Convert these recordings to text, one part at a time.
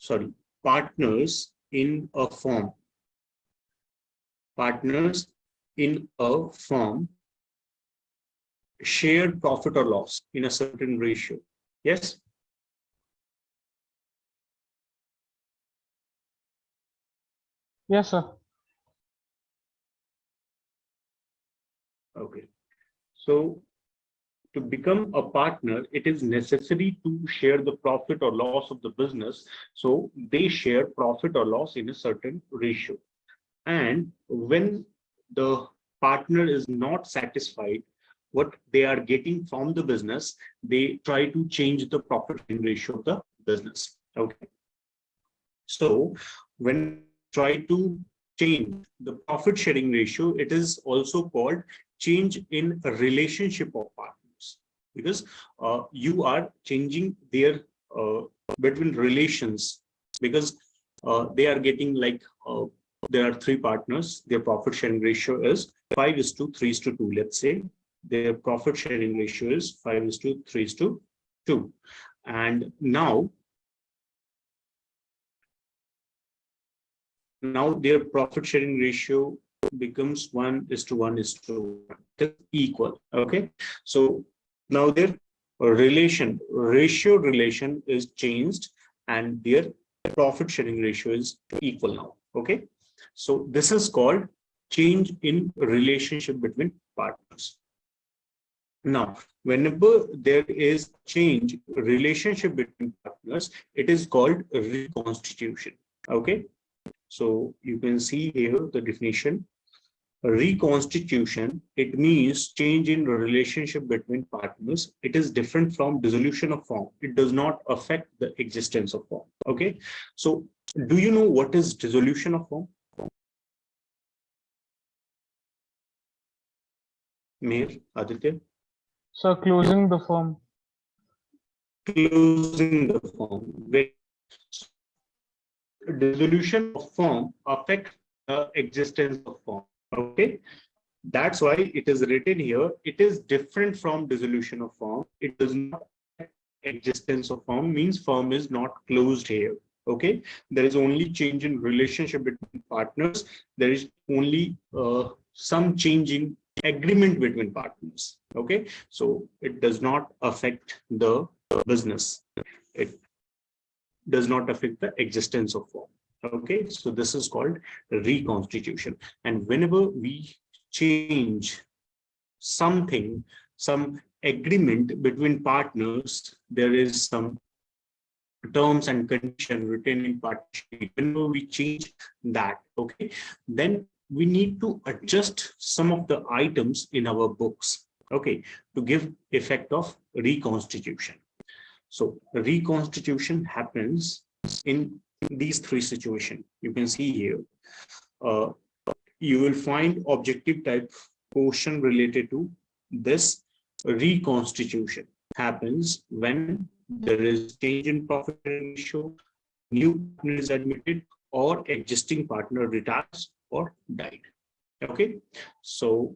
sorry, partners in a firm. Partners in a firm share profit or loss in a certain ratio. Yes? Yes, sir. Okay. So to become a partner, it is necessary to share the profit or loss of the business. So they share profit or loss in a certain ratio. And when the partner is not satisfied what they are getting from the business, they try to change the profit ratio of the business. Okay. So when try to change the profit sharing ratio, it is also called change in a relationship of partners, because you are changing their between relations, because they are getting like there are three partners, their profit sharing ratio is 5:3:2. Let's say their profit sharing ratio is 5:3:2. And now their profit sharing ratio becomes 1:1:1. It's equal. Okay. So now their ratio relation is changed and their profit sharing ratio is equal now. Okay. So this is called change in relationship between partners. Now, whenever there is change relationship between partners, it is called reconstitution. Okay. So you can see here the definition. Reconstitution, it means change in relationship between partners. It is different from dissolution of firm. It does not affect the existence of firm. Okay. So do you know what is dissolution of firm? Mir, Aditya? So closing the firm. Closing the firm. Dissolution of firm affects the existence of firm. Okay. That's why it is written here. It is different from dissolution of firm. It does not affect existence of firm, means firm is not closed here. Okay. There is only change in relationship between partners. There is only some change in agreement between partners. Okay. So it does not affect the business. It does not affect the existence of firm. Okay. So this is called reconstitution. And whenever we change something, some agreement between partners, there is some terms and condition written in partnership. Whenever we change that, okay, then we need to adjust some of the items in our books, okay, to give effect of reconstitution. So reconstitution happens in these three situations. You can see here. You will find objective type question related to this. Reconstitution happens when there is change in profit ratio, new partner is admitted, or existing partner retires or died. Okay. So,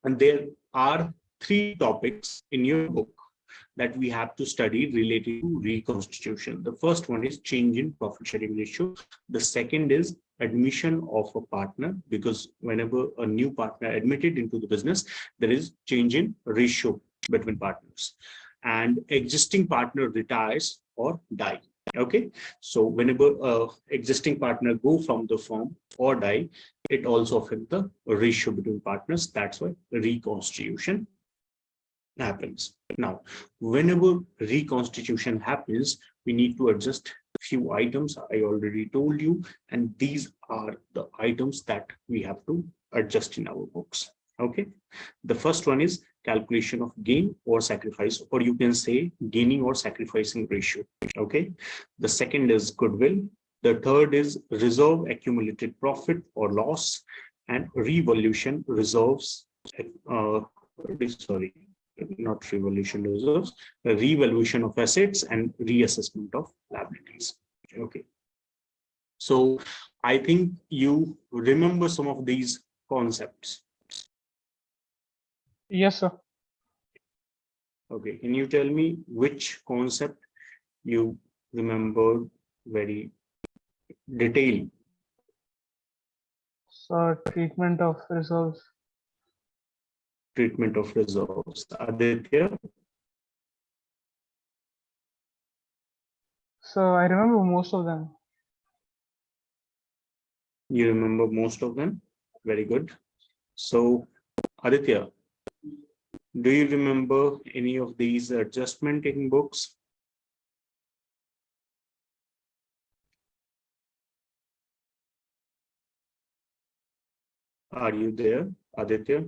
and there are three topics in your book that we have to study related to reconstitution. The first one is change in profit sharing ratio. The second is admission of a partner, because whenever a new partner admitted into the business, there is change in ratio between partners, and existing partner retires or die. Okay. So whenever existing partner go from the firm or die, it also affects the ratio between partners. That's why reconstitution happens. Now, whenever reconstitution happens, we need to adjust a few items. I already told you, and these are the items that we have to adjust in our books. Okay. The first one is calculation of gain or sacrifice, or you can say gaining or sacrificing ratio. Okay. The second is goodwill. The third is reserve accumulated profit or loss, and revaluation reserves. Sorry, not revaluation reserves, revaluation of assets and reassessment of liabilities. Okay. So I think you remember some of these concepts. Yes, sir. Okay. Can you tell me which concept you remember very detailed. So treatment of reserves. Treatment of reserves. Aditya, So I remember most of them. you remember most of them? Very good. So, Aditya, do you remember any of these adjustment in books? Are you there, Aditya?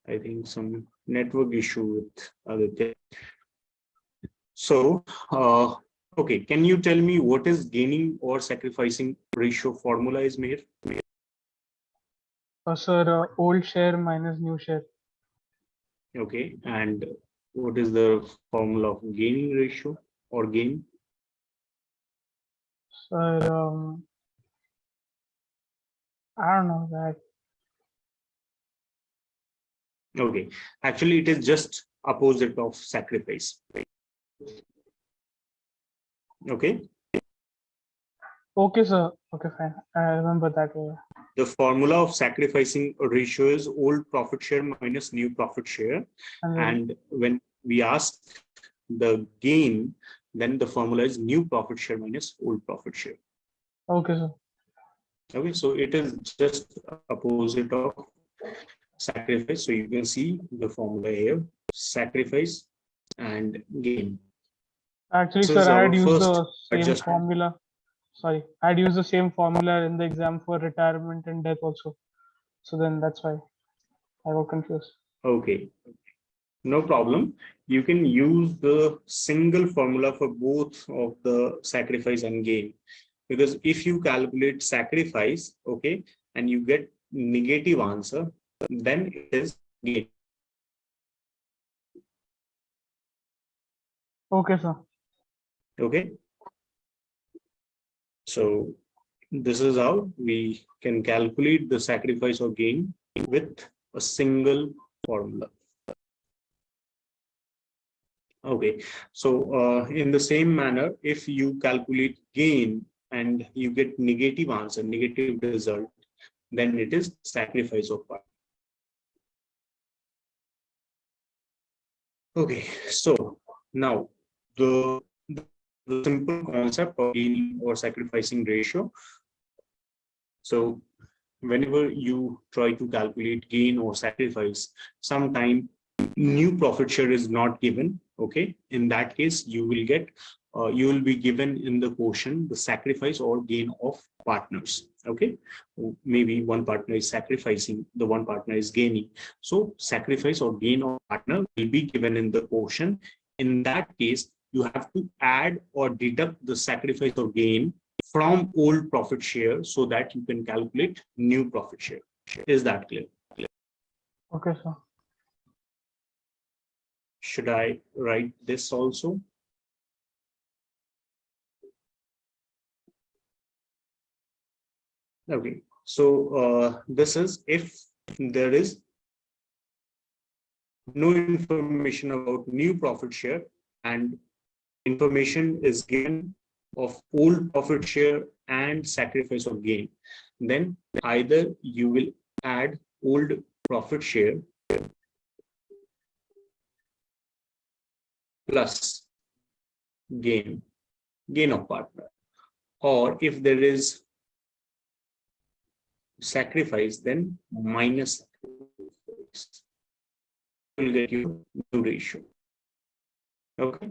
I think some network issue with Aditya. So, okay, can you tell me what is gaining or sacrificing ratio formula is made? Sir, old share minus new share. Okay, and what is the formula of gaining ratio or gain? Sir, I don't know that. Okay, actually it is just opposite of sacrifice. Okay, Okay, sir. Okay, fine. I remember that way. the formula of sacrificing a ratio is old profit share minus new profit share. And then, And when we ask the gain, then the formula is new profit share minus old profit share. okay, sir. Okay, so it is just opposite of sacrifice. So you can see the formula here, sacrifice and gain. Actually, This sir, is I had our used first the same adjustment. formula. Sorry, I had used the same formula in the exam for retirement and death also. So then that's why I got confused. Okay, no problem. You can use the single formula for both of the sacrifice and gain. Because if you calculate sacrifice, okay, and you get negative answer, then it is gain. Okay, sir. Okay, so this is how we can calculate the sacrifice or gain with a single formula. Okay, so in the same manner, if you calculate gain and you get negative answer, negative result, then it is sacrifice of part. Okay, so now the simple concept of gain or sacrificing ratio. So whenever you try to calculate gain or sacrifice, sometime new profit share is not given. Okay, in that case, you will be given in the quotient the sacrifice or gain of partners. Okay, maybe one partner is sacrificing, the one partner is gaining. So sacrifice or gain of partner will be given in the quotient. In that case, you have to add or deduct the sacrifice or gain from old profit share so that you can calculate new profit share. Is that clear? Okay, sir. Should I write this also? Okay, so this is if there is no information about new profit share and information is given of old profit share and sacrifice of gain, then either you will add old profit share plus gain of partner, or if there is sacrifice, then minus sacrifice. You will get your new ratio. Okay.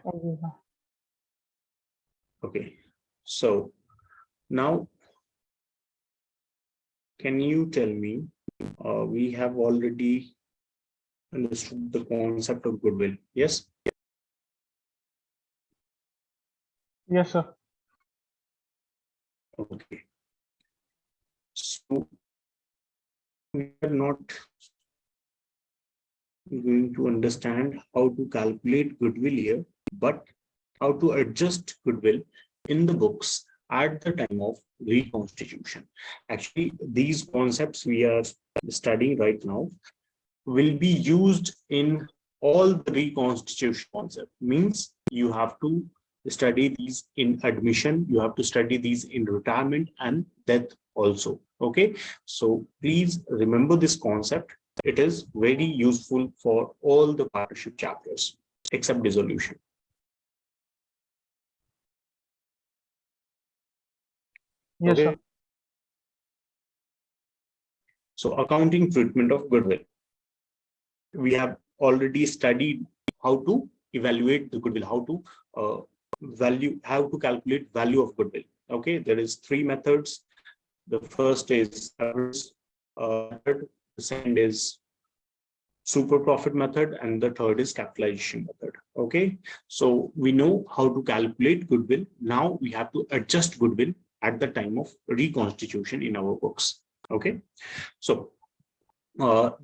Okay, sir. Okay. So now, can you tell me? We have already understood the concept of goodwill. Yes. Yes, sir. Okay. So we are not going to understand how to calculate goodwill here, but how to adjust goodwill in the books. at the time of reconstitution. Actually, these concepts we are studying right now will be used in all the reconstitution concept. Means you have to study these in admission, you have to study these in retirement and death also. Okay, so please remember this concept. It is very useful for all the partnership chapters except dissolution. Yes, Okay. sir. So accounting treatment of goodwill. We have already studied how to evaluate the goodwill, how to how to calculate value of goodwill. Okay, there is three methods. The first is average method, the second is super profit method, and the third is capitalization method. Okay, so we know how to calculate goodwill. Now we have to adjust goodwill at the time of reconstitution in our books. Okay, so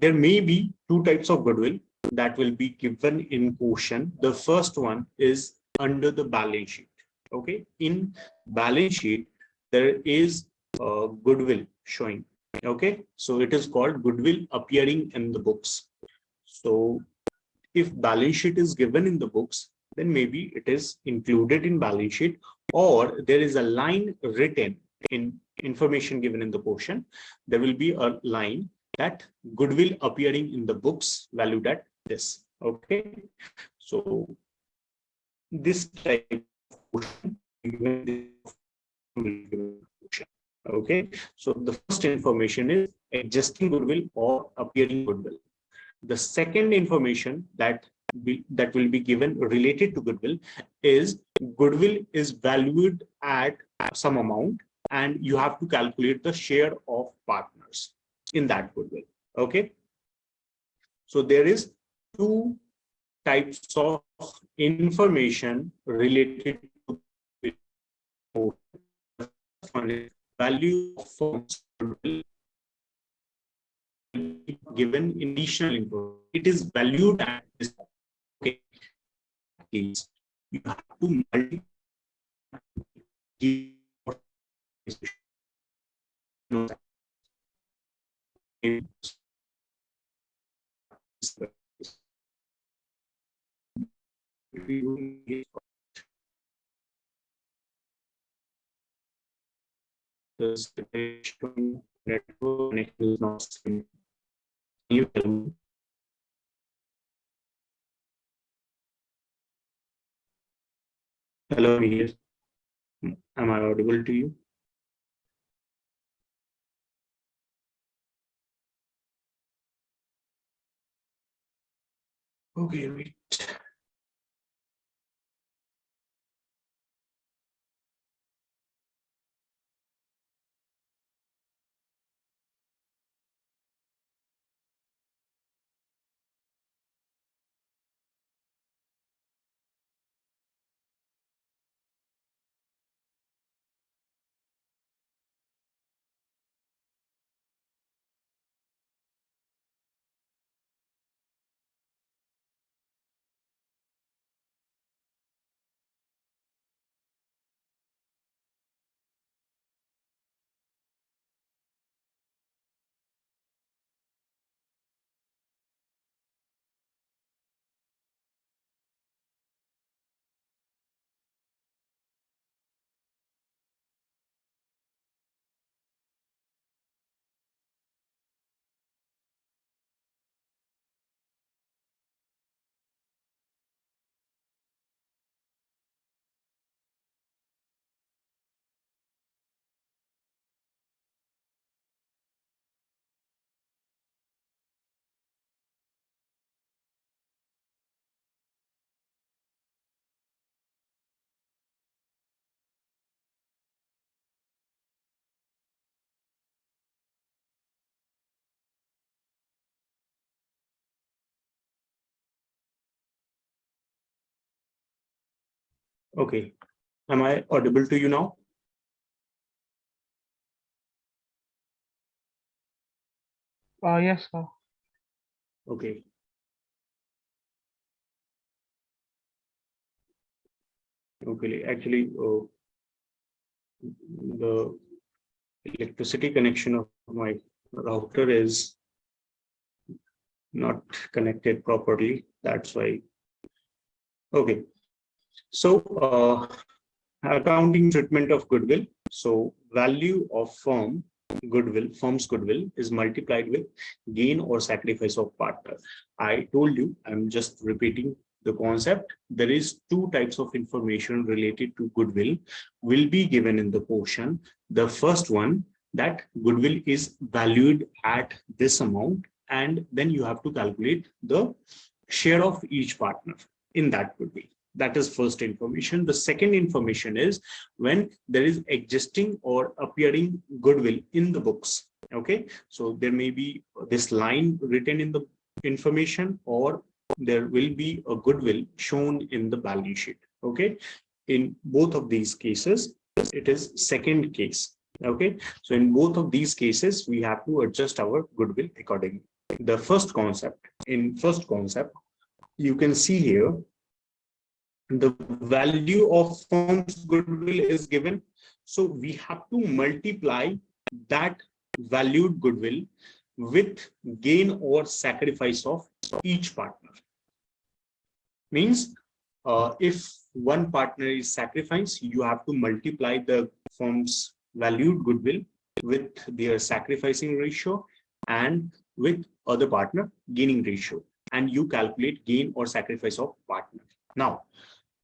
there may be two types of goodwill that will be given in question. The first one is under the balance sheet. Okay, in balance sheet there is goodwill showing. Okay, so it is called goodwill appearing in the books. So if balance sheet is given in the books, then maybe it is included in balance sheet, or there is a line written in information given in the portion. There will be a line that goodwill appearing in the books valued at this. Okay, so this type of portion. Okay, so the first information is adjusting goodwill or appearing goodwill. The second information that will be given related to goodwill is goodwill is valued at some amount, and you have to calculate the share of partners in that goodwill. Okay, so there is two types of information related to goodwill. One is value of firms goodwill given in additional information. It is valued at this. Okay, case you have to multiply the network connection is not stable. Can you tell me? Hello, Mihir. Am I audible to you? Okay, wait. Okay, am I audible to you now? Yes, sir. Okay. Okay, actually, the electricity connection of my router is not connected properly. That's why. Okay. So accounting treatment of goodwill. So value of firm's goodwill is multiplied with gain or sacrifice of partner. I told you, I'm just repeating the concept. There is two types of information related to goodwill will be given in the portion. The first one, that goodwill is valued at this amount, and then you have to calculate the share of each partner in that goodwill. That is first information. The second information is when there is existing or appearing goodwill in the books. Okay, so there may be this line written in the information, or there will be a goodwill shown in the balance sheet. Okay, in both of these cases, it is second case. Okay, so in both of these cases, we have to adjust our goodwill accordingly. The first concept, you can see here, the value of firm's goodwill is given. So we have to multiply that valued goodwill with gain or sacrifice of each partner. Means if one partner is sacrificed, you have to multiply the firm's valued goodwill with their sacrificing ratio and with other partner gaining ratio, and you calculate gain or sacrifice of partner. Now,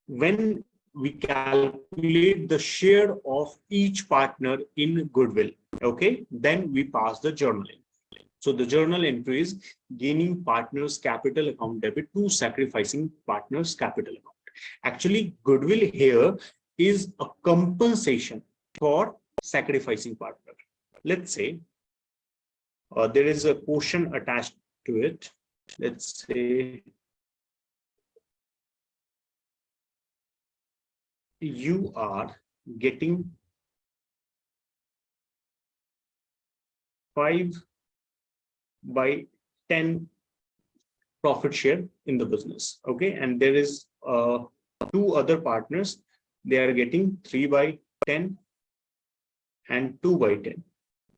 when we calculate the share of each partner in goodwill, okay, then we pass the journal entry. So the journal entry is gaining partners capital account debit to sacrificing partners capital account. Actually, goodwill here is a compensation for sacrificing partner. Let's say there is a quotient attached to it. Let's say you are getting 5/10 profit share in the business. Okay, and there is two other partners, they are getting 3/10 and 2/10.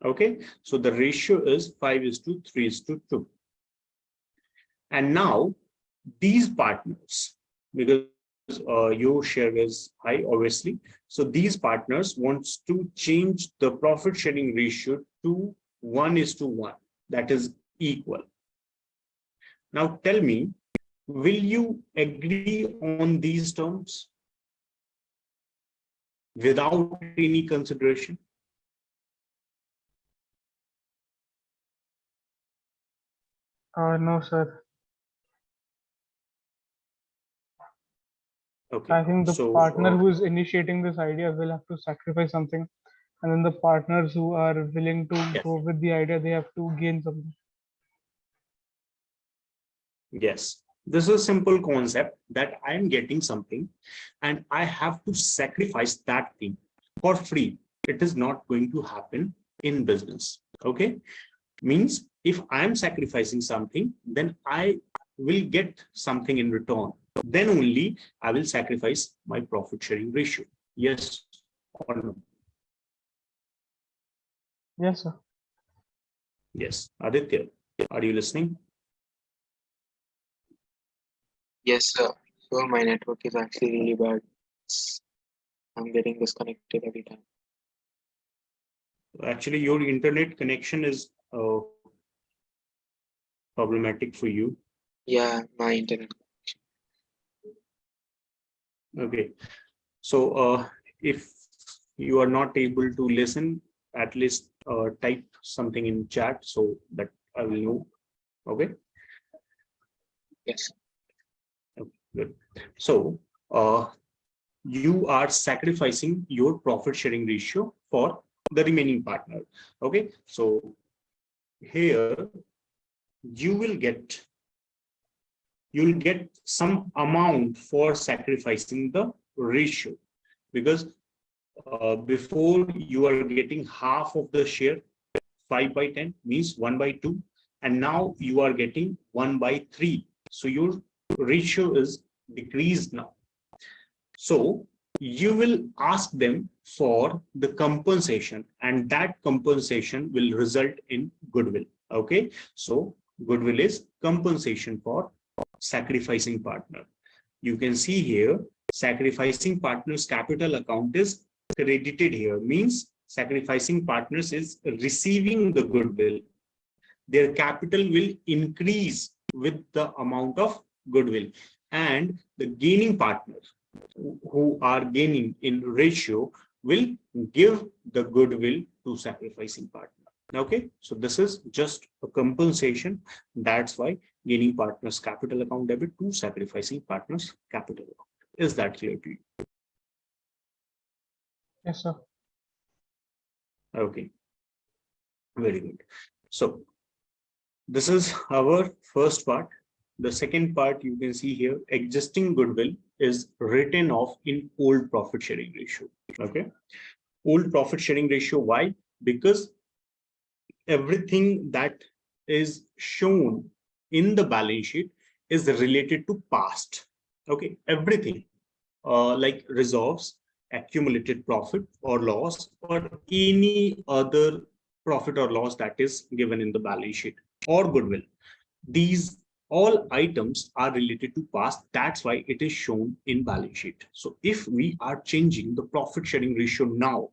Okay, so the ratio is 5:3:2. And now these partners, because your share is high, obviously, so these partners wants to change the profit sharing ratio to 1:1, that is equal. Now tell me, will you agree on these terms without any consideration? No, sir. Okay, I think the so partner who is initiating this idea will have to sacrifice something, and then the partners who are willing to yes. go with the idea, they have to gain something. Yes, this is a simple concept that I am getting something and I have to sacrifice that thing for free. It is not going to happen in business. Okay, means if I am sacrificing something, then I will get something in return. Then only I will sacrifice my profit sharing ratio. Yes or no? Yes, sir. Yes, Aditya, are you listening? Yes, sir. So my network is actually really bad. I'm getting disconnected every time. Actually, your internet connection is problematic for you. Yeah, my internet. Okay, so if you are not able to listen, at least type something in chat so that I will know. Okay. Yes. Okay, good. So you are sacrificing your profit sharing ratio for the remaining partner. Okay, so here you'll get some amount for sacrificing the ratio, because before you are getting half of the share, 5/10 means 1/2, and now you are getting 1/3. So your ratio is decreased now. So you will ask them for the compensation, and that compensation will result in goodwill. Okay, so goodwill is compensation for sacrificing partner. You can see here, sacrificing partners capital account is credited here, means sacrificing partners is receiving the goodwill. Their capital will increase with the amount of goodwill, and the gaining partners who are gaining in ratio will give the goodwill to sacrificing partner. Okay, so this is just a compensation. That's why gaining partners capital account debit to sacrificing partners capital account. Is that clear to you? Yes, sir. Okay, very good. So this is our first part. The second part you can see here, existing goodwill is written off in old profit sharing ratio. Okay, old profit sharing ratio. Why? Because everything that is shown in the balance sheet is related to past. Okay, everything like reserves, accumulated profit or loss, or any other profit or loss that is given in the balance sheet or goodwill. These all items are related to past. That's why it is shown in balance sheet. So if we are changing the profit sharing ratio now,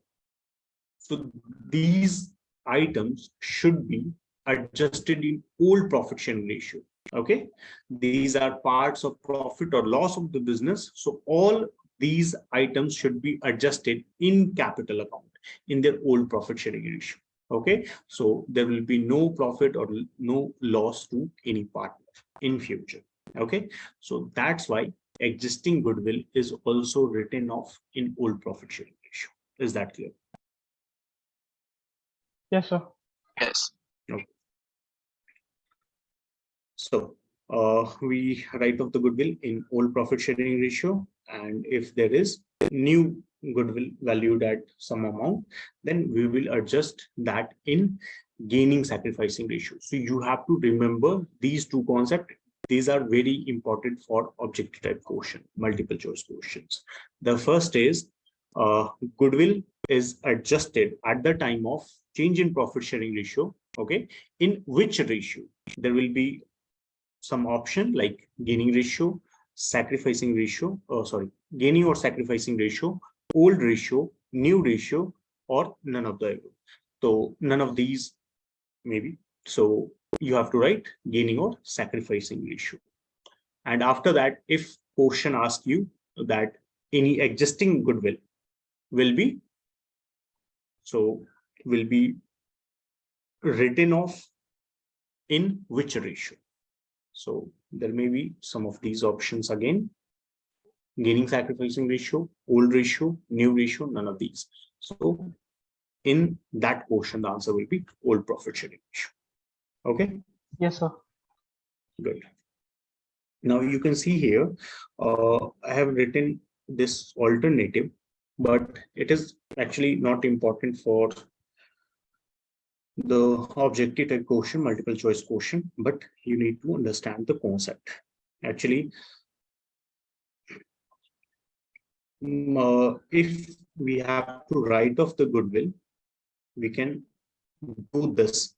so these items should be adjusted in old profit sharing ratio. Okay, these are parts of profit or loss of the business. So all these items should be adjusted in capital account in their old profit sharing ratio. Okay, so there will be no profit or no loss to any partner in future. Okay, so that's why existing goodwill is also written off in old profit sharing ratio. Is that clear? Yes, sir. Yes. Okay. So we write off the goodwill in old profit sharing ratio, and if there is new goodwill valued at some amount, then we will adjust that in gaining sacrificing ratio. So you have to remember these two concepts. These are very important for objective type question, multiple choice questions. The first is goodwill is adjusted at the time of change in profit sharing ratio. Okay, in which ratio? There will be some option like gaining ratio, sacrificing ratio, gaining or sacrificing ratio, old ratio, new ratio, or none of the above. So none of these maybe. So you have to write gaining or sacrificing ratio. And after that, if question asks you that any existing goodwill will be written off in which ratio? So there may be some of these options again: gaining sacrificing ratio, old ratio, new ratio, none of these. So in that portion, the answer will be old profit sharing ratio. Okay. Yes, sir. Good. Now you can see here, I have written this alternative, but it is actually not important for the objective type question, multiple choice question, but you need to understand the concept. Actually, if we have to write off the goodwill, we can do this.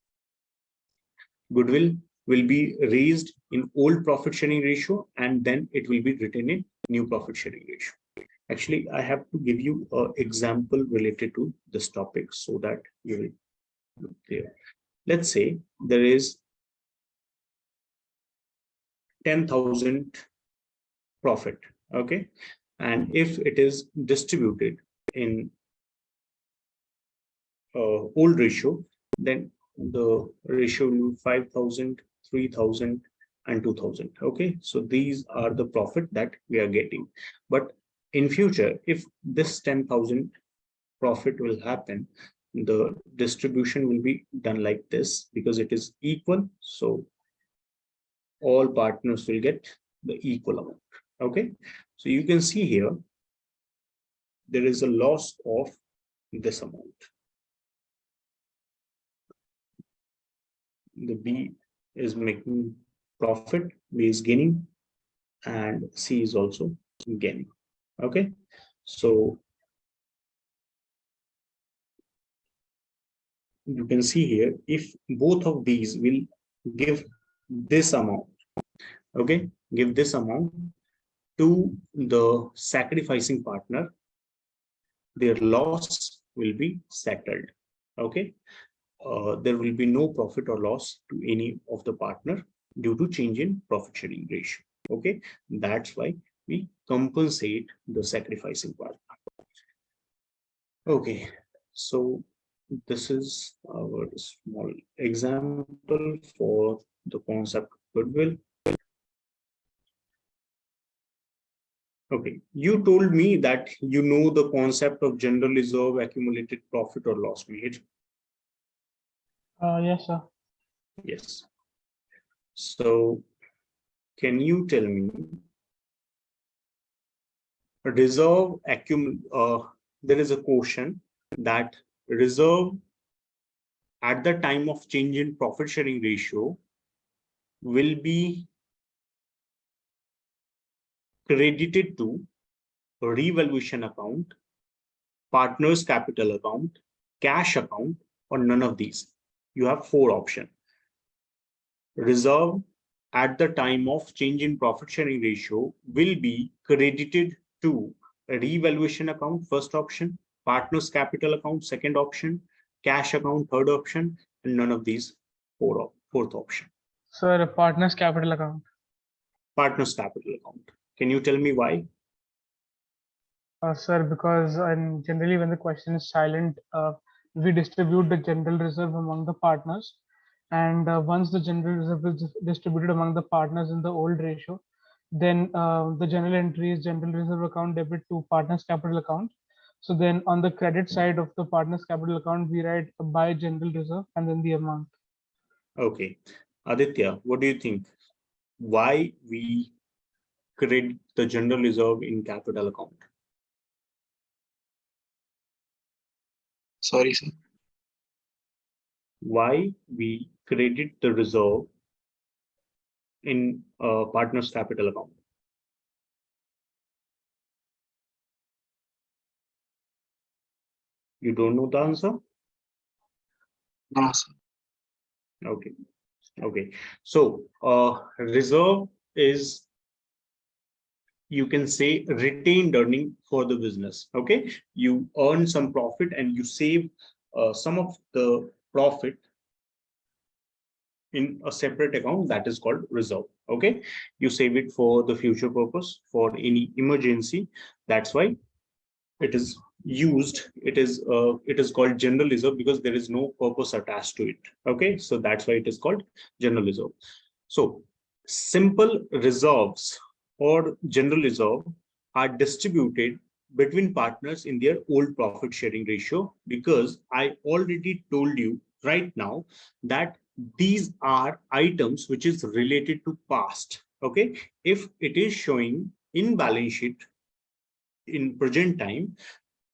Goodwill will be raised in old profit sharing ratio, and then it will be written in new profit sharing ratio. Actually, I have to give you an example related to this topic so that you will look clear. Let's say there is 10,000 profit. Okay, and if it is distributed in old ratio, then the ratio will be 5,000, 3,000, and 2,000. Okay, so these are the profit that we are getting. But in future, if this 10,000 profit will happen, the distribution will be done like this because it is equal. So all partners will get the equal amount. Okay, so you can see here there is a loss of this amount. The B is making profit, B is gaining, and C is also gaining. Okay, So you can see here, if both of these will give this amount, okay, give this amount to the sacrificing partner, their loss will be settled. Okay, there will be no profit or loss to any of the partner due to change in profit sharing ratio. Okay, that's why we compensate the sacrificing partner. Okay, so this is our small example for the concept of goodwill. Okay, you told me that you know the concept of general reserve, accumulated profit or loss made. Yes, sir. Yes. So can you tell me reserve there is a question that reserve at the time of change in profit sharing ratio will be credited to revaluation account, partners capital account, cash account, or none of these. You have four options. Reserve at the time of change in profit sharing ratio will be credited to a revaluation account, first option, partners capital account, second option, cash account, third option, and none of these fourth option. Sir, a partner's capital account. Partners capital account. Can you tell me why? Sir, because generally when the question is silent, we distribute the general reserve among the partners. And once the general reserve is distributed among the partners in the old ratio, then the general entry is general reserve account debit to partners capital account. So then on the credit side of the partners capital account, we write by general reserve and then the amount. Okay. Aditya, what do you think? Why we credit the general reserve in capital account? Sorry, sir. Why we credit the reserve in partners capital account? You don't know the answer? No, sir. Okay. Okay. So reserve is, you can say, retained earning for the business. Okay. You earn some profit and you save some of the profit in a separate account that is called reserve. Okay. You save it for the future purpose, for any emergency. That's why it is used, it is called general reserve, because there is no purpose attached to it. Okay, so that's why it is called general reserve. So simple reserves or general reserve are distributed between partners in their old profit sharing ratio, because I already told you right now that these are items which is related to past. Okay, if it is showing in balance sheet in present time,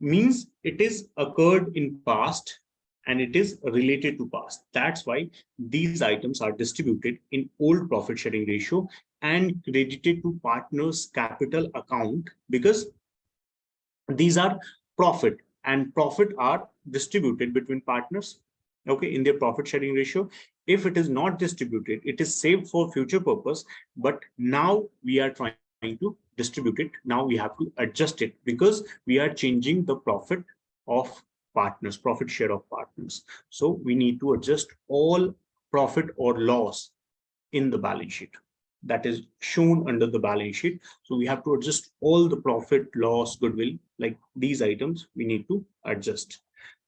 means it is occurred in past and it is related to past. That's why these items are distributed in old profit sharing ratio and credited to partners capital account, because these are profit, and profit are distributed between partners, okay, in their profit sharing ratio. If it is not distributed, it is saved for future purpose, but now we are trying to distribute it. Now we have to adjust it because we are changing the profit of partners, profit share of partners. So we need to adjust all profit or loss in the balance sheet that is shown under the balance sheet. So we have to adjust all the profit, loss, goodwill, like these items we need to adjust.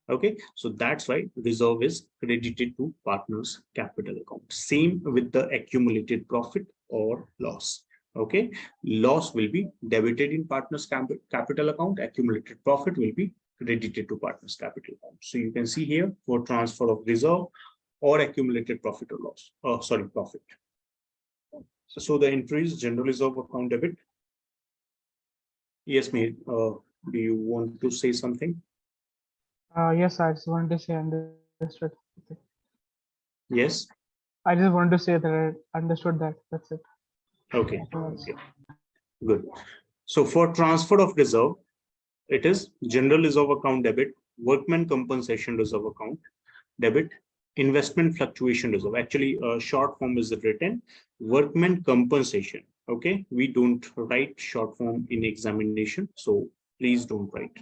Okay, so that's why reserve is credited to partners capital account. Same with the accumulated profit or loss. Okay, loss will be debited in partners capital account, accumulated profit will be credited to partners capital account. So you can see here, for transfer of reserve or accumulated profit or loss, profit. So the entry is general reserve account debit. Yes, mate. Do you want to say something? Yes, I just wanted to say understood. Yes. I just wanted to say that I understood that. That's it. Okay. Okay. Good. So for transfer of reserve, It is general reserve account debit, workman compensation reserve account debit, investment fluctuation reserve. Actually, a short form is written workman compensation. Okay, we don't write short form in examination, so please don't write.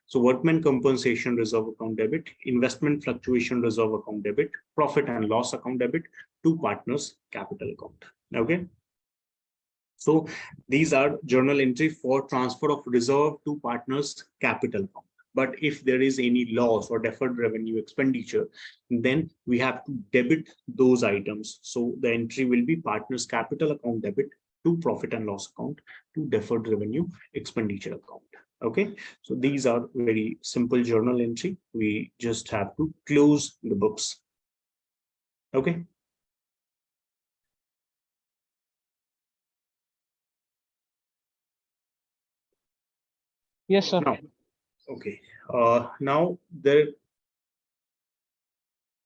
So workman compensation reserve account debit, investment fluctuation reserve account debit, profit and loss account debit, to partners capital account. Okay. So these are journal entry for transfer of reserve to partners capital account. But if there is any loss or deferred revenue expenditure, then we have to debit those items. So the entry will be partners capital account debit to profit and loss account to deferred revenue expenditure account. Okay, so these are very simple journal entry. We just have to close the books. Okay. Yes, sir. Now, okay. Now there,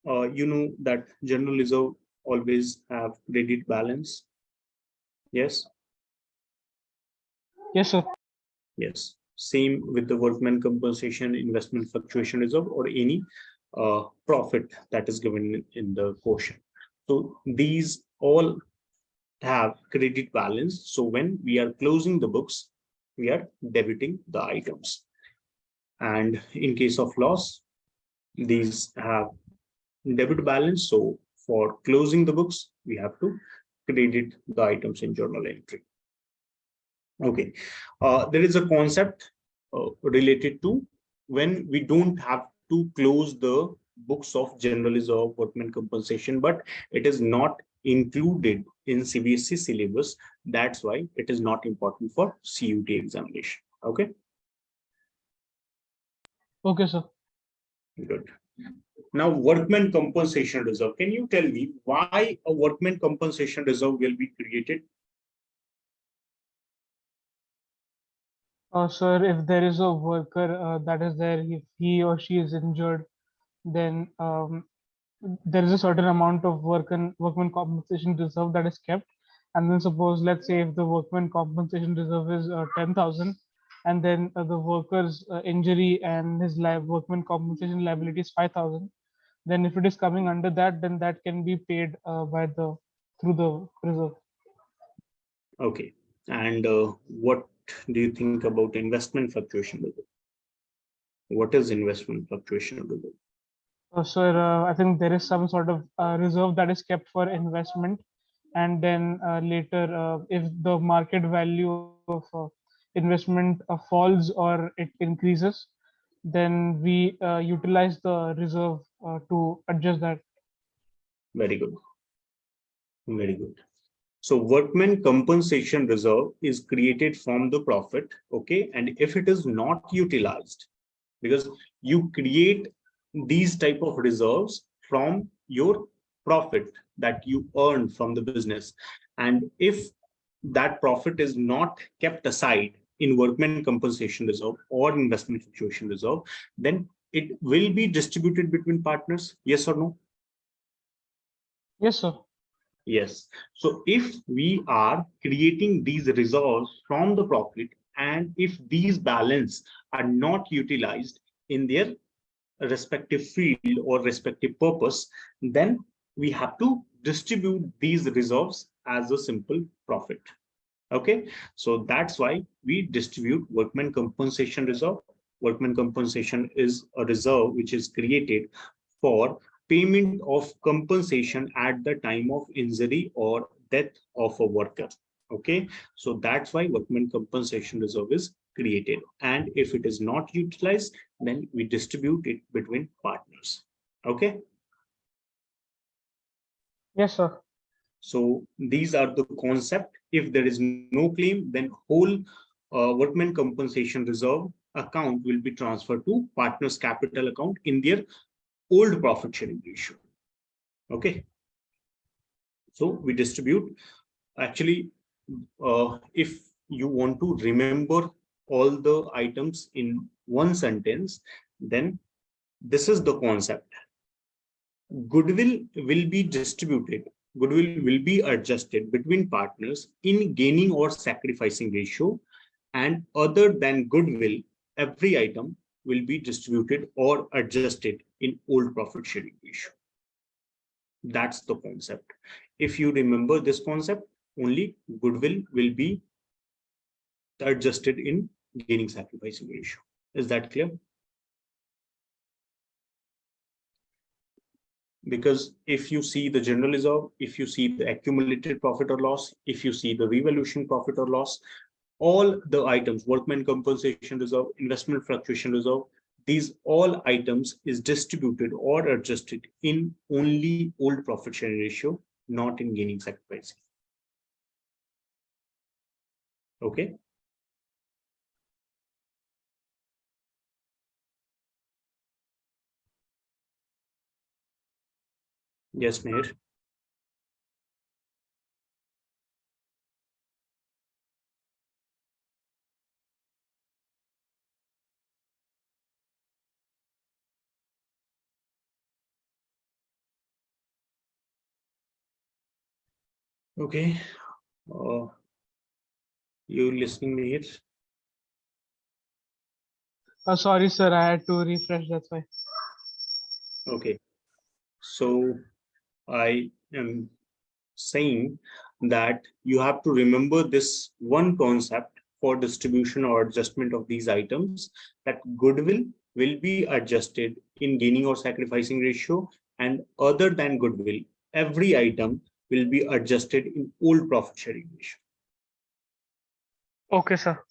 you know that general reserve always have credit balance. Yes. Yes, sir. Yes. Same with the workman compensation, investment fluctuation reserve, or any profit that is given in the quotient. So these all have credit balance. So when we are closing the books, we are debiting the items. And in case of loss, these have debit balance. So for closing the books, we have to credit the items in journal entry. Okay. There is a concept related to when we don't have to close the books of general reserve, workman compensation, but it is not included in CBSE syllabus. That's why it is not important for CUT examination. Okay. Okay, sir. Good. Now, workman compensation reserve. Can you tell me why a workman compensation reserve will be created? Sir, if there is a worker that is there, if he or she is injured, then there is a certain amount of workman compensation reserve that is kept. And then suppose, let's say if the workman compensation reserve is 10,000, and then the worker's injury and his workman compensation liability is 5,000, then if it is coming under that, then that can be paid through the reserve. Okay. And what do you think about investment fluctuation reserve? What is investment fluctuation reserve? So I think there is some sort of reserve that is kept for investment, and then later, if the market value of investment falls or it increases, then we utilize the reserve to adjust that. Very good. Very good. So workman compensation reserve is created from the profit. Okay. And if it is not utilized, because you create these type of reserves from your profit that you earn from the business, and if that profit is not kept aside in workman compensation reserve or investment fluctuation reserve, then it will be distributed between partners. Yes or no? Yes, sir. Yes. So if we are creating these reserves from the profit, and if these balance are not utilized in their respective field or respective purpose, then we have to distribute these reserves as a simple profit. Okay, so that's why we distribute workman compensation reserve. Workman compensation is a reserve which is created for payment of compensation at the time of injury or death of a worker. Okay, so that's why workman compensation reserve is created, and if it is not utilized, then we distribute it between partners. Okay. Yes, sir. So these are the concept. If there is no claim, then whole workman compensation reserve account will be transferred to partners capital account in their old profit sharing ratio. Okay. So we distribute. Actually, if you want to remember all the items in one sentence, then this is the concept. Goodwill will be distributed. Goodwill will be adjusted between partners in gaining or sacrificing ratio, and other than goodwill, every item will be distributed or adjusted in old profit sharing ratio. That's the concept. If you remember this concept, only goodwill will be adjusted in gaining sacrificing ratio. Is that clear? Because if you see the general reserve, if you see the accumulated profit or loss, if you see the revaluation profit or loss, all the items, workman compensation reserve, investment fluctuation reserve, these all items is distributed or adjusted in only old profit sharing ratio, not in gaining sacrificing. Okay. Yes, Meher. Okay. You listening, Meher? Sorry, sir, I had to refresh. That's why. Okay. So I am saying that you have to remember this one concept for distribution or adjustment of these items, that goodwill will be adjusted in gaining or sacrificing ratio, and other than goodwill, every item will be adjusted in old profit sharing ratio. Okay, sir.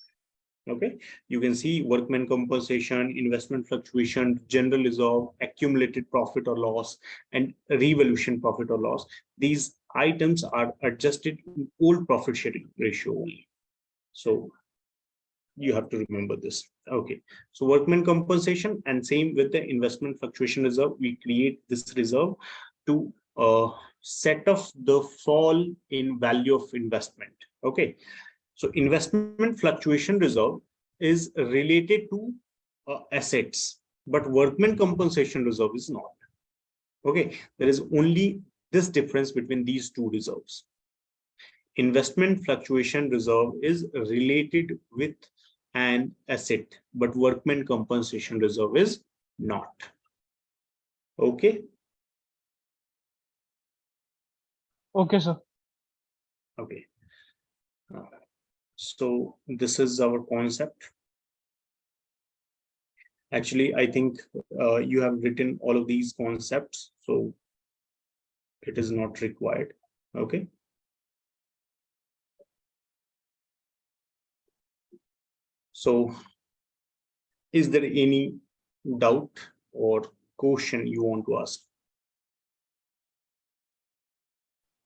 Okay, you can see workman compensation, investment fluctuation, general reserve, accumulated profit or loss, and revaluation profit or loss. These items are adjusted in old profit sharing ratio only. So you have to remember this. Okay, so workman compensation, and same with the investment fluctuation reserve, we create this reserve to set off the fall in value of investment. Okay, so investment fluctuation reserve is related to assets, but workman compensation reserve is not. Okay, there is only this difference between these two reserves. Investment fluctuation reserve is related with an asset, but workman compensation reserve is not. Okay. Okay, sir. Okay. So this is our concept. Actually, I think you have written all of these concepts, so it is not required. Okay. So is there any doubt or question you want to ask?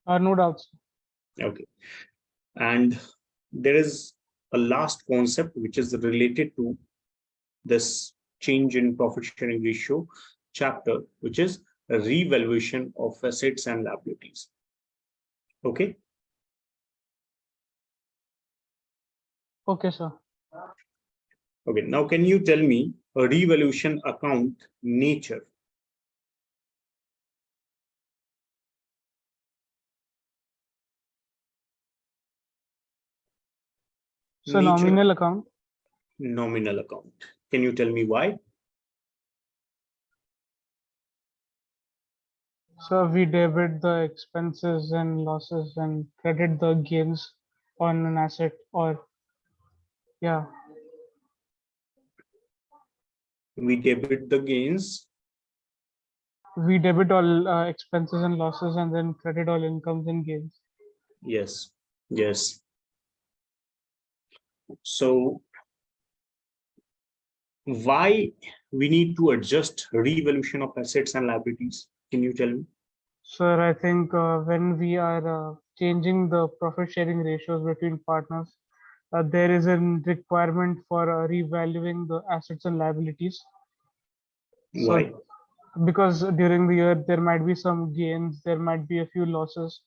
No doubts. Okay. And there is a last concept which is related to this change in profit sharing ratio chapter, which is a revaluation of assets and liabilities. Okay. Okay, sir. Okay. Now, can you tell me a revaluation account nature? So Nature, nominal account. nominal account. Can you tell me why? So we debit the expenses and losses and credit the gains on an asset, or yeah. We debit the gains. We debit all expenses and losses and then credit all incomes and gains. Yes. Yes. So why we need to adjust revaluation of assets and liabilities? Can you tell me? Sir, I think when we are changing the profit sharing ratios between partners, there is a requirement for revaluing the assets and liabilities. Why? So, because during the year there might be some gains, there might be a few losses,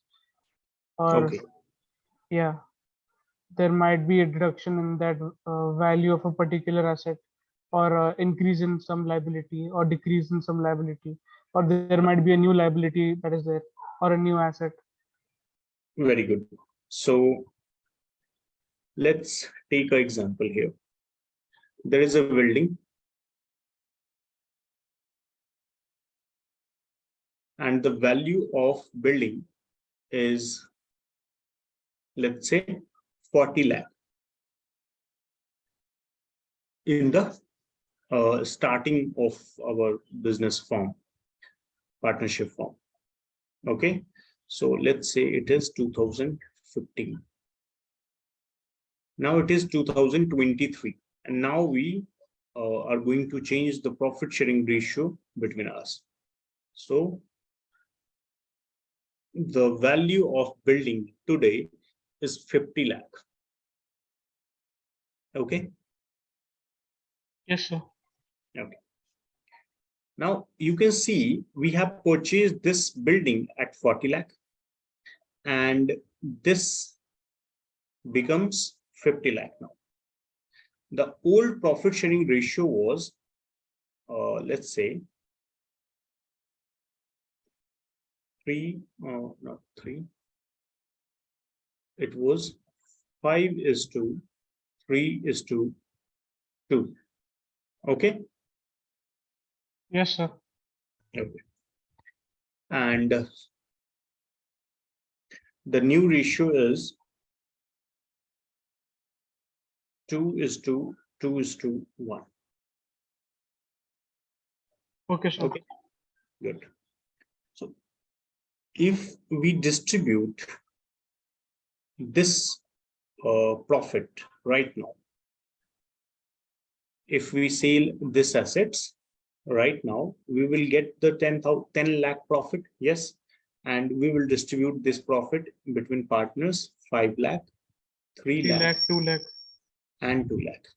or Okay. yeah, there might be a deduction in that value of a particular asset, or increase in some liability, or decrease in some liability, or there might be a new liability that is there, or a new asset. Very good. So let's take an example here. there is a building, and the value of building is, let's say, 40 lakh in the starting of our business form, partnership form. Okay, so let's say it is 2015. Now it is 2023, and now we are going to change the profit sharing ratio between us. So the value of building today is 50 lakh. Okay. Yes, sir. Okay. Now you can see we have purchased this building at 40 lakh, and this becomes 50 lakh now. The old profit sharing ratio was, let's say, not 3. It was 5:3:2. Okay. Yes, sir. Okay. And the new ratio is 2:1. Okay, sir. Okay, good. So if we distribute this profit right now, if we sell this assets right now, we will get the 10 lakh profit. Yes. And we will distribute this profit between partners, 5 lakh, 3 3 lakh, lakh, 2 lakh. and 2 lakh.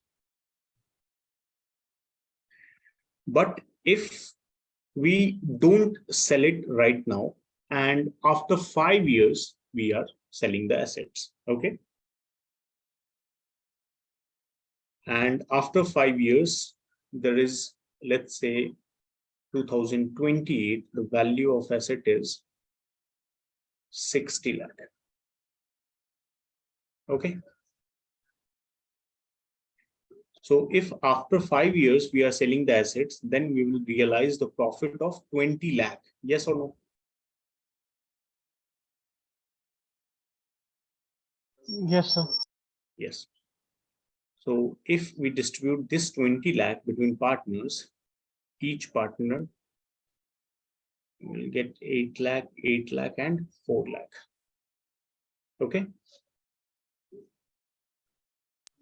But if we don't sell it right now, and after 5 years, we are selling the assets. Okay. And after 5 years, there is, let's say, 2028, the value of asset is 60 lakh. Okay. So if after 5 years we are selling the assets, then we will realize the profit of 20 lakh. Yes or no? Yes, sir. Yes. So if we distribute this 20 lakh between partners, each partner will get 8 lakh, 8 lakh, and 4 lakh. Okay.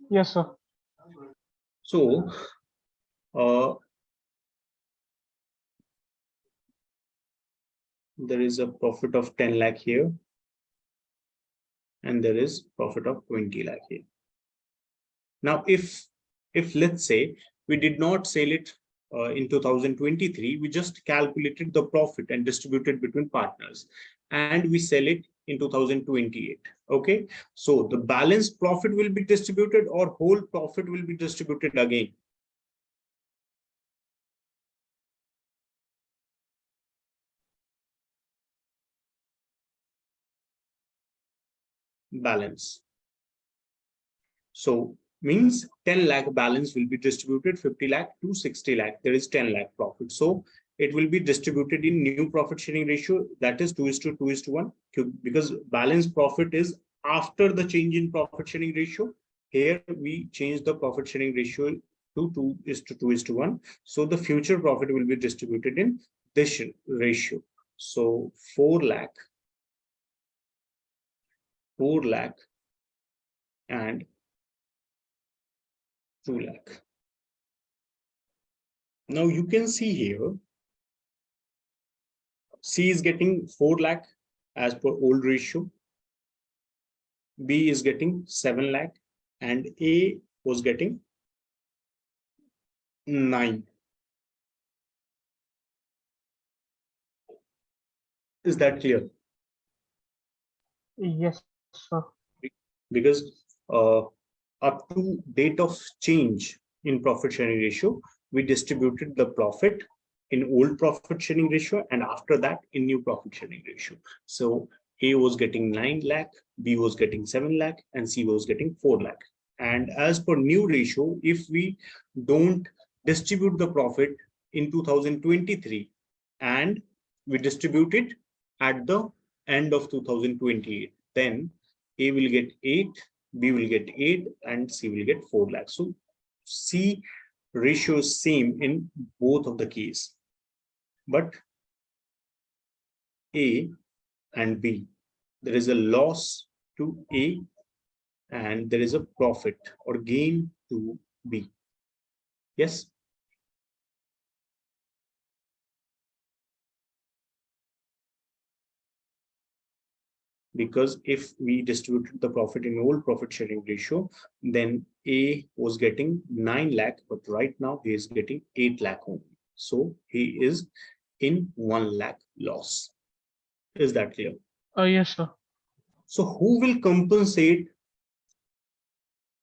Yes, sir. So there is a profit of 10 lakh here, and there is profit of 20 lakh here. Now, if let's say we did not sell it in 2023, we just calculated the profit and distributed between partners, and we sell it in 2028. Okay, so the balance profit will be distributed, or whole profit will be distributed again? Balance. So means 10 lakh balance will be distributed, 50 lakh to 60 lakh. There is 10 lakh profit. So it will be distributed in new profit sharing ratio, that is 2:2:1, because balance profit is after the change in profit sharing ratio. Here we change the profit sharing ratio to 2:2:1. So the future profit will be distributed in this ratio. So 4 lakh, and 2 lakh. Now you can see here, C is getting 4 lakh as per old ratio, B is getting 7 lakh, and A was getting 9. Is that clear? Yes, sir. Because up to date of change in profit sharing ratio, we distributed the profit in old profit sharing ratio, and after that in new profit sharing ratio. So A was getting 9 lakh, B was getting 7 lakh, and C was getting 4 lakh And as per new ratio, if we don't distribute the profit in 2023 and we distribute it at the end of 2028, then A will get 8, B will get 8, and C will get 4 lakhs. So C ratio is same in both of the case, but A and B, there is a loss to A and there is a profit or gain to B. Yes. Because if we distributed the profit in old profit sharing ratio, then A was getting 9 lakh, but right now he is getting 8 lakh only. So he is in 1 lakh loss. Is that clear? Yes, sir. So who will compensate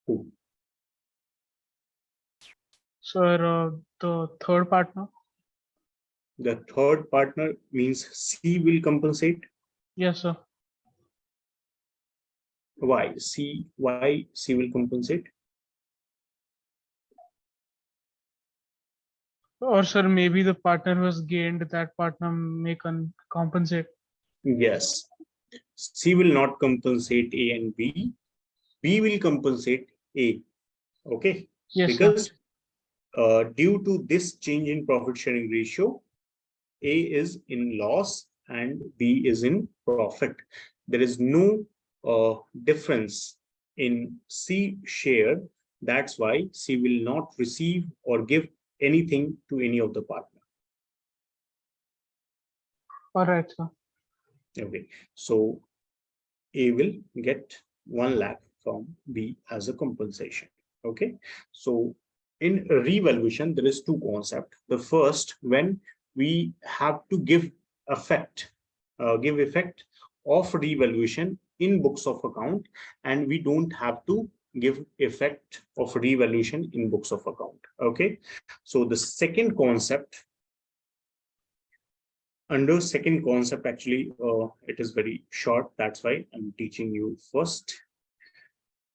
who? Sir, the third partner. The third partner means C will compensate. Yes, sir. Why C will compensate? Or sir, maybe the partner who has gained, that partner may compensate. Yes. C will not compensate A and B. B will compensate A. Okay. Yes, because sir. Due to this change in profit sharing ratio, A is in loss and B is in profit. There is no difference in C share. That's why C will not receive or give anything to any of the partner. All right, sir. Okay, so A will get 1 lakh from B as a compensation. Okay, so in revaluation, there is two concepts. The first, when we have to give effect of revaluation in books of account, and we don't have to give effect of revaluation in books of account. Okay, so the second concept, under second concept, actually it is very short, that's why I'm teaching you first.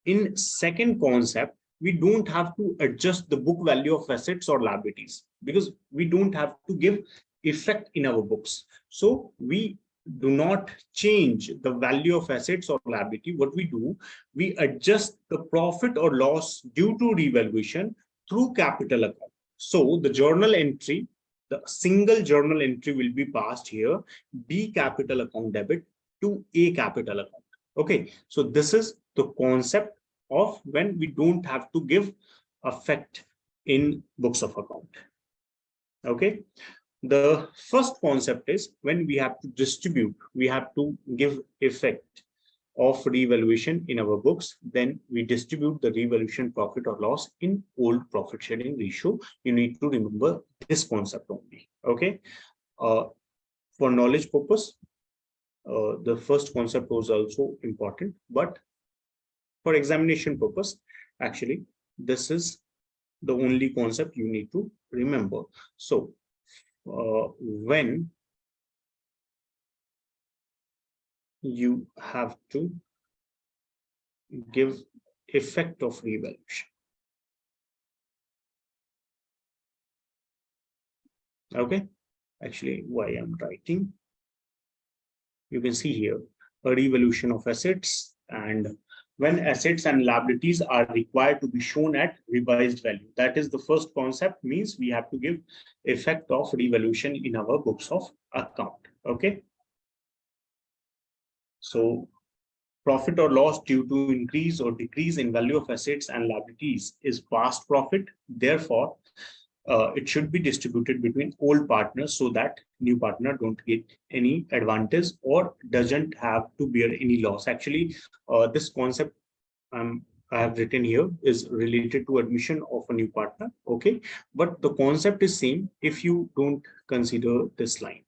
In second concept, we don't have to adjust the book value of assets or liabilities because we don't have to give effect in our books. So we do not change the value of assets or liability. What we do, we adjust the profit or loss due to revaluation through capital account. So the journal entry, the single journal entry will be passed here, B capital account debit to A capital account. Okay, so this is the concept of when we don't have to give effect in books of account. Okay, the first concept is when we have to distribute, we have to give effect of revaluation in our books, then we distribute the revaluation profit or loss in old profit sharing ratio. You need to remember this concept only. Okay, for knowledge purpose, the first concept was also important, but for examination purpose, actually, this is the only concept you need to remember. So when you have to give effect of revaluation. Okay, actually, why I'm writing, you can see here a revaluation of assets, and when assets and liabilities are required to be shown at revised value. That is the first concept, means we have to give effect of revaluation in our books of account. Okay, so profit or loss due to increase or decrease in value of assets and liabilities is past profit. Therefore, it should be distributed between old partners so that new partner don't get any advantage or doesn't have to bear any loss. Actually, this concept I have written here is related to admission of a new partner. Okay, but the concept is same if you don't consider this line.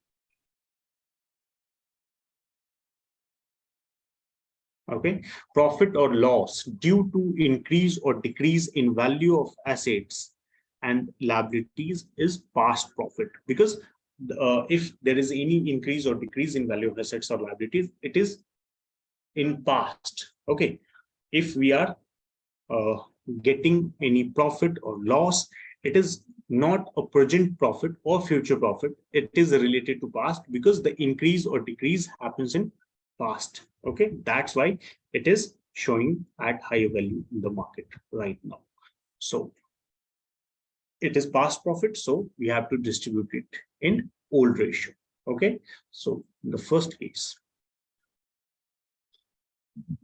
Okay, profit or loss due to increase or decrease in value of assets and liabilities is past profit, because if there is any increase or decrease in value of assets or liabilities, it is in past. Okay, if we are getting any profit or loss. It is not a present profit or future profit. It is related to past because the increase or decrease happens in past. Okay, that's why it is showing at higher value in the market right now. So it is past profit, so we have to distribute it in old ratio. Okay, so in the first case,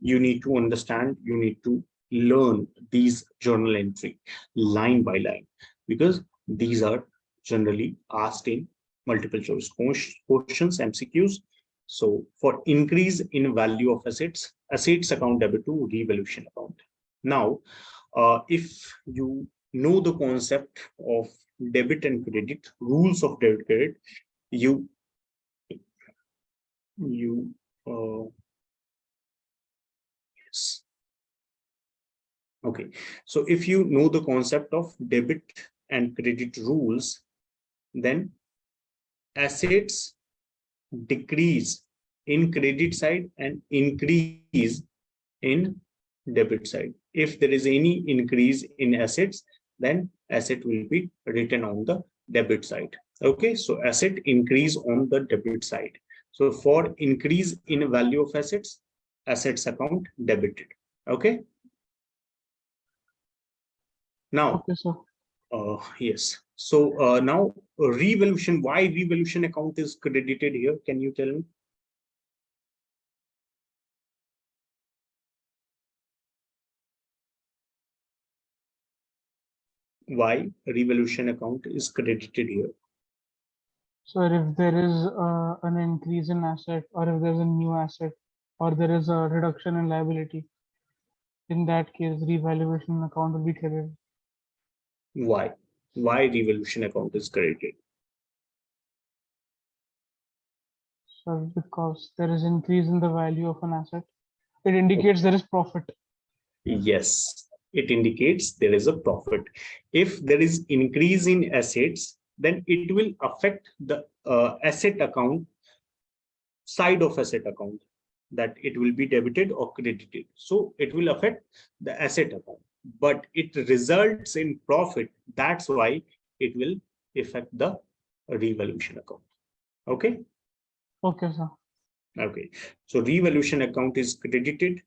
you need to understand, you need to learn these journal entry line by line, because these are generally asked in multiple choice questions, MCQs. So for increase in value of assets, assets account debit to revaluation account. Now, if you know the concept of debit and credit, rules of debit credit, you yes. Okay, so if you know the concept of debit and credit rules, then assets decrease in credit side and increase in debit side. If there is any increase in assets, then asset will be written on the debit side. Okay, so asset increase on the debit side. So for increase in value of assets, assets account debited. Okay. Now, Okay, sir. yes. So now revaluation, why revaluation account is credited here? Can you tell me? Why revaluation account is credited here? So if there is an increase in asset, or if there's a new asset, or there is a reduction in liability, in that case, revaluation account will be credited. Why? Why revaluation account is credited? So because there is increase in the value of an asset, it indicates there is profit. Yes, it indicates there is a profit. If there is increase in assets, then it will affect the asset account, side of asset account, that it will be debited or credited. So it will affect the asset account, but it results in profit. That's why it will affect the revaluation account. Okay. Okay, sir. Okay. So revaluation account is credited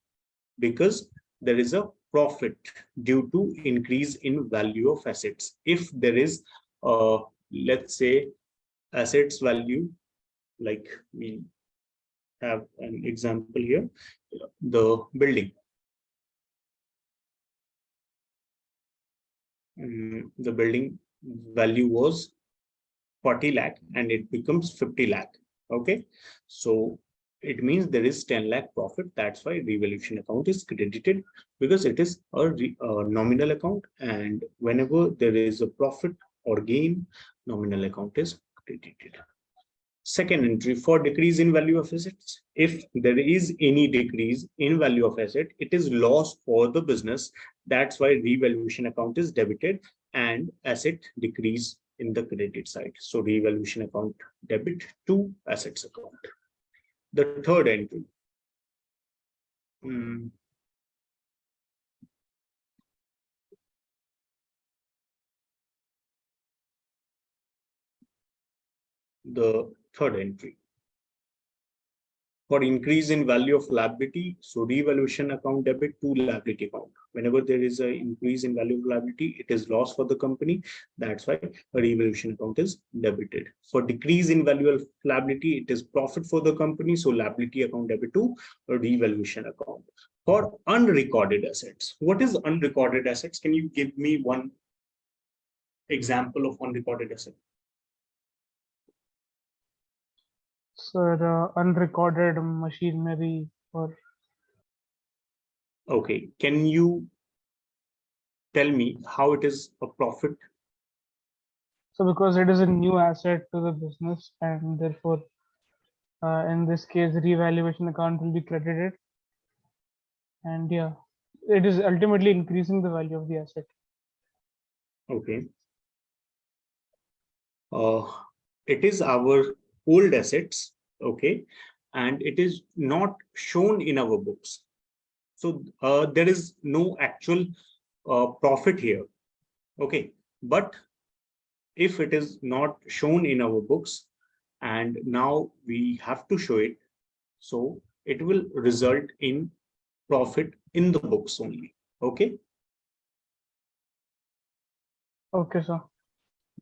because there is a profit due to increase in value of assets. If there is, let's say, assets value, like we have an example here, the building. The building value was 40 lakh and it becomes 50 lakh. Okay, so it means there is 10 lakh profit. That's why revaluation account is credited, because it is a nominal account, and whenever there is a profit or gain, nominal account is credited. Second entry, for decrease in value of assets. If there is any decrease in value of asset, it is loss for the business. That's why revaluation account is debited and asset decrease in the credit side. So revaluation account debit to assets account. The third entry. The third entry. For increase in value of liability, so revaluation account debit to liability account. Whenever there is an increase in value of liability, it is loss for the company. That's why a revaluation account is debited. For decrease in value of liability, it is profit for the company. So liability account debit to a revaluation account. For unrecorded assets, what is unrecorded assets? Can you give me one example of unrecorded asset? So the unrecorded machinery or. Okay, can you tell me how it is a profit? So because it is a new asset to the business, and therefore, in this case, revaluation account will be credited. And yeah, it is ultimately increasing the value of the asset. Okay. It is our old assets, okay, and it is not shown in our books. So there is no actual profit here. Okay, but if it is not shown in our books and now we have to show it, so it will result in profit in the books only. Okay, Okay, sir.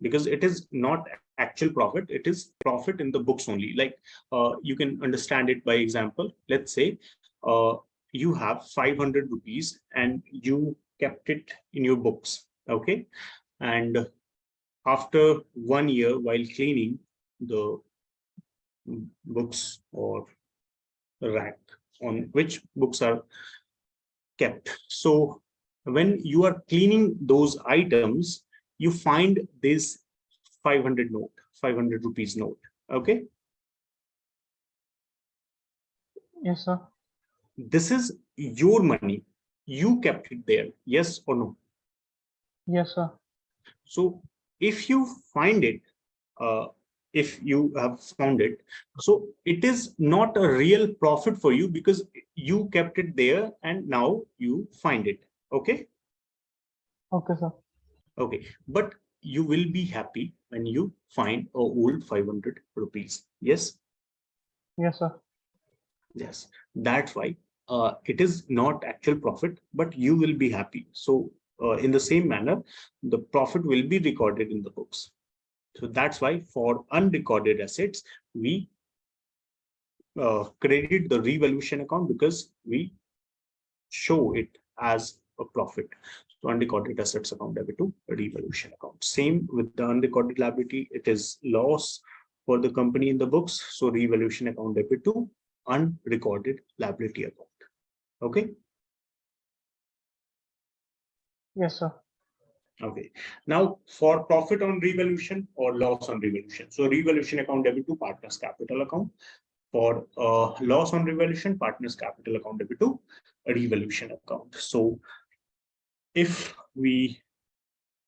because it is not actual profit, it is profit in the books only. Like you can understand it by example. Let's say you have 500 rupees and you kept it in your books. Okay, and after 1 year while cleaning the books or rack on which books are kept, so when you are cleaning those items, you find this 500 rupees note. Okay, Yes, sir. this is your money, you kept it there, yes or no? Yes, sir. So if you find it, uh, if you have found it, so it is not a real profit for you because you kept it there and now you find it. Okay, Okay, sir. okay, but you will be happy when you find a old 500 rupees. Yes. Yes, sir. Yes, that's why it is not actual profit, but you will be happy. So in the same manner, the profit will be recorded in the books. So that's why for unrecorded assets, we credit the revaluation account because we show it as a profit. So unrecorded assets account debit to revaluation account. Same with the unrecorded liability, it is loss for the company in the books. So revaluation account debit to unrecorded liability account. Okay. Yes, sir. Okay. Now for profit on revaluation or loss on revaluation. So revaluation account debit to partners capital account. For loss on revaluation, partners capital account debit to a revaluation account. So if we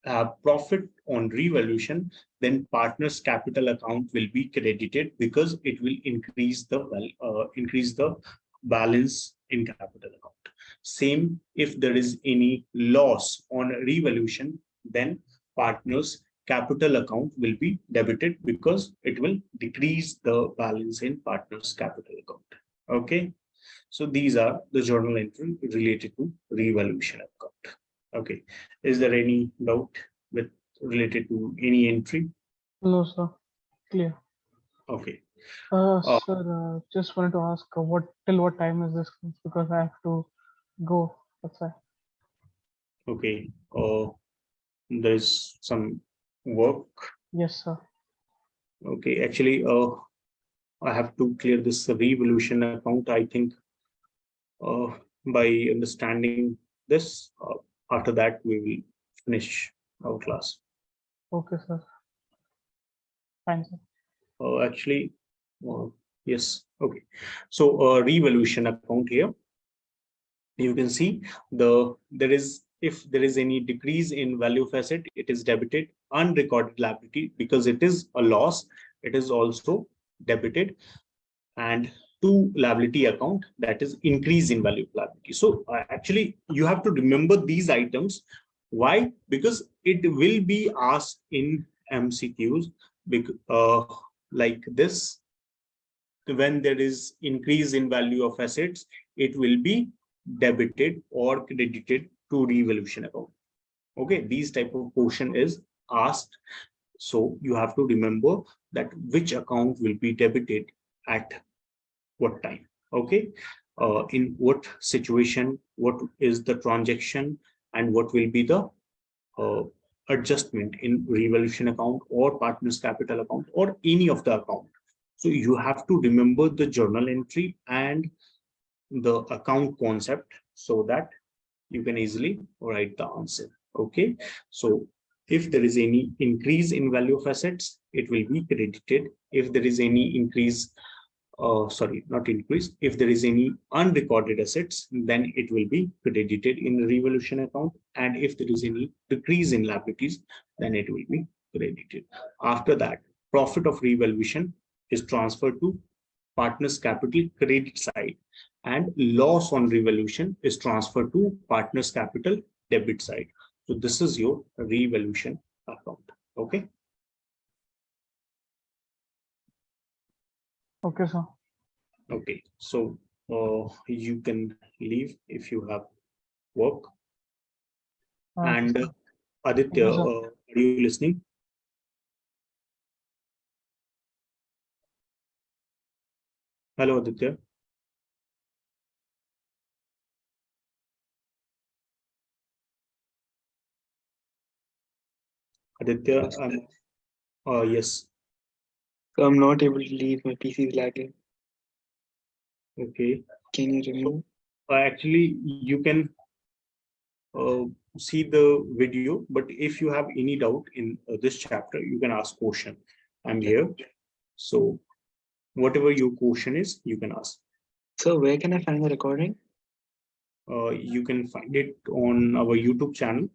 have profit on revaluation, then partners capital account will be credited because it will increase the balance in capital account. Same if there is any loss on revaluation, then partners capital account will be debited because it will decrease the balance in partners capital account. Okay, so these are the journal entry related to revaluation account. Okay, is there any doubt with related to any entry? No, sir. Clear. Okay. Sir, just wanted to ask what time is this? Because I have to go. That's why. Okay. There's some work. Yes, sir. Okay. Actually, I have to clear this revaluation account. I think uh, by understanding this, after that we will finish our class. Okay, sir. Fine, sir. Actually, uh, yes. Okay. So revaluation account here. You can see there is, if there is any decrease in value of asset, it is debited. Unrecorded liability, because it is a loss, it is also debited. And to liability account, that is increase in value of liability. So actually you have to remember these items. Why? Because it will be asked in MCQs like this. When there is increase in value of assets, it will be debited or credited to revaluation account. Okay, these type of portion is asked. So you have to remember that which account will be debited at what time. Okay, in what situation, what is the transaction, and what will be the uh, adjustment in revaluation account or partners capital account or any of the account. So you have to remember the journal entry and the account concept so that you can easily write the answer. Okay, so if there is any increase in value of assets, it will be credited. If there is any increase, sorry, not increase, if there is any unrecorded assets, then it will be credited in the revaluation account. And if there is any decrease in liabilities, then it will be credited. After that, profit of revaluation is transferred to partner's capital credit side, and loss on revaluation is transferred to partner's capital debit side. So this is your revaluation account. Okay. Okay, sir. Okay. So you can leave if you have work. And Aditya, sir. are you listening? Hello, Aditya. Aditya, yes. So I'm not able to leave. My PC is lagging. Okay. Can you remove? Actually, you can see the video, but if you have any doubt in this chapter, you can ask question. I'm here. So whatever your question is, you can ask. So where can I find the recording? You can find it on our YouTube channel.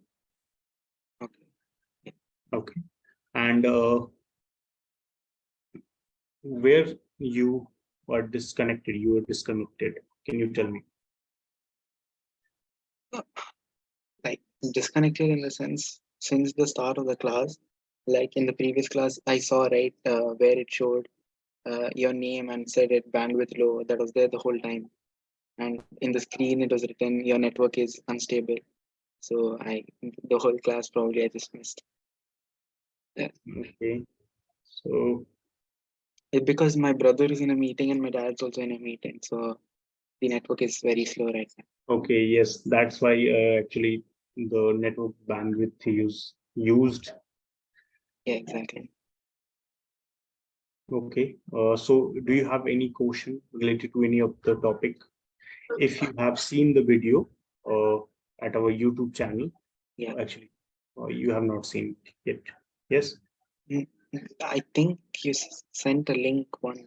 Okay. Okay. And where you are disconnected, you are disconnected. Can you tell me? Like disconnected in the sense, since the start of the class, like in the previous class, I saw right where it showed your name and said it bandwidth low. That was there the whole time. And in the screen, it was written your network is unstable. So the whole class probably I just missed. Yeah. Okay. So Because my brother is in a meeting and my dad's also in a meeting. So the network is very slow right now. okay, yes, that's why actually the network bandwidth is used. Yeah, exactly. Okay. So do you have any question related to any of the topic? If you have seen the video at our YouTube channel, Yeah. actually, you have not seen it yet. Yes. I think you sent a link once.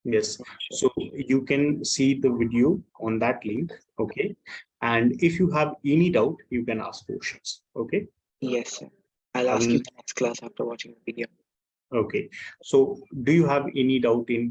Yes. Not sure. So you can see the video on that link. Okay. And if you have any doubt, you can ask questions. Okay. Yes, sir. I'll I ask you will. in the next class after watching the video. Okay. So do you have any doubt in